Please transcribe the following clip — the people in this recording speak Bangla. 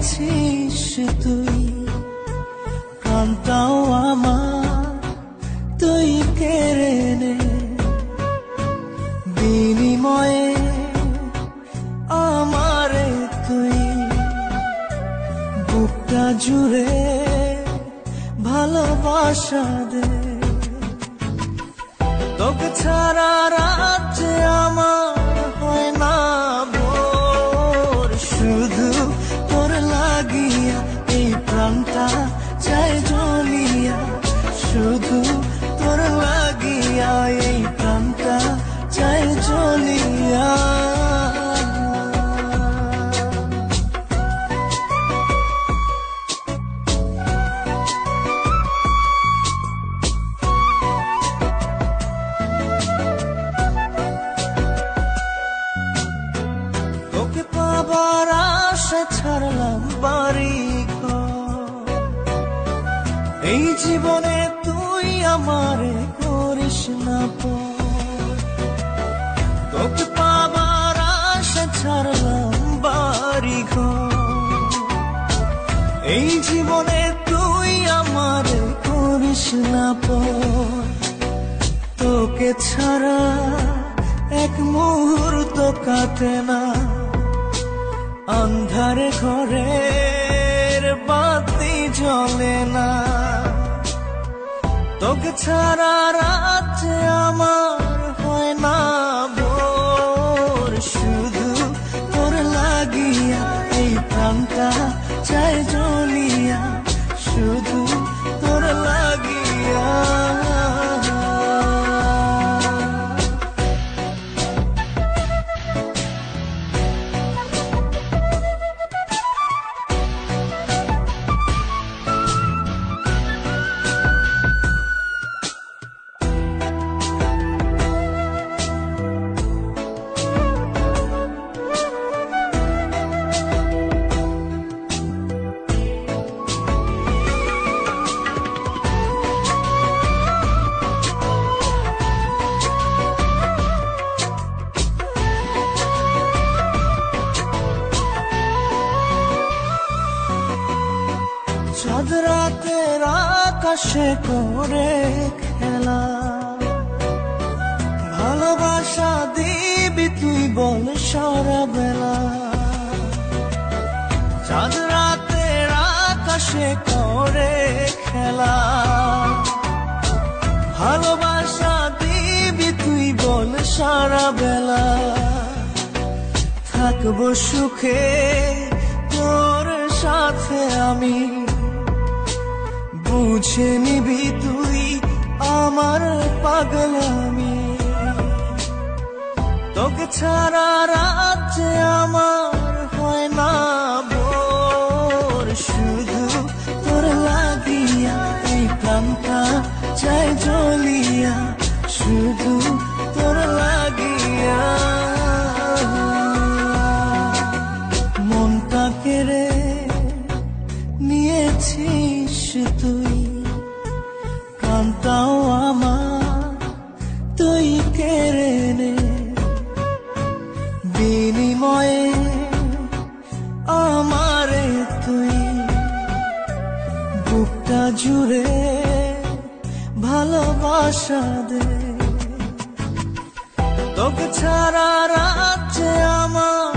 নিয়েছিস তুই, প্রাণটাও আমার তুই কেড়ে নে। বিনিময়ে আমারে তুই বুকটা জুড়ে ভালোবাসা দে। তোকে ছাড়া রাজ্যে আমার হয় না ভোর, শুধু তোর লাগিয়া এই প্রাণটা চাই জ্বলিয়া, শুধু তোর লাগিয়া এই প্রাণটা চাই জ্বলিয়া। তোকে পাবার আশা ছাড়লাম বাড়ি ঘর, এই জীবনে তুই আমারে করিস না পর। তোকে পাবার আশা ছাড়লাম বাড়ি ঘর, এই জীবনে তুই আমারে করিস না পর। তোকে ছাড়া এক মুহূর্ত কাটে না, আন্ধারে ঘরের বাতি জ্বলে না। তোকে ছাড়া রাতে আমার হয় না ভোর, শুধু তোর লাগিয়া এই প্রাণটা চাই জ্বলিয়া, শুধু তোর লাগিয়া। চাঁদ রাতের আকাশে করে খেলা, ভালোবাসা দিবি তুই বল সারা বেলা। চাঁদ রাতের আকাশে করে খেলা, ভালোবাসা দিবি তুই বল সারা বেলা। থাকবো সুখে তোর সাথে আমি, বুঝে নিবি তুই আমার পাগলামি। তোকে ছাড়া রাজ্যে আমার হয় না ভোর, শুধু তোর লাগিয়া এই প্রাণটা চাই জ্বলিয়া, শুধু তোর লাগিয়া। মনটা কেড়ে নিয়েছিস তুই, প্রাণটাও আমার তুই কেড়ে নে। বিনিময়ে আমারে তুই বুকটা জুড়ে ভালোবাসা দে। তোকে ছাড়া রাজ্যে আমার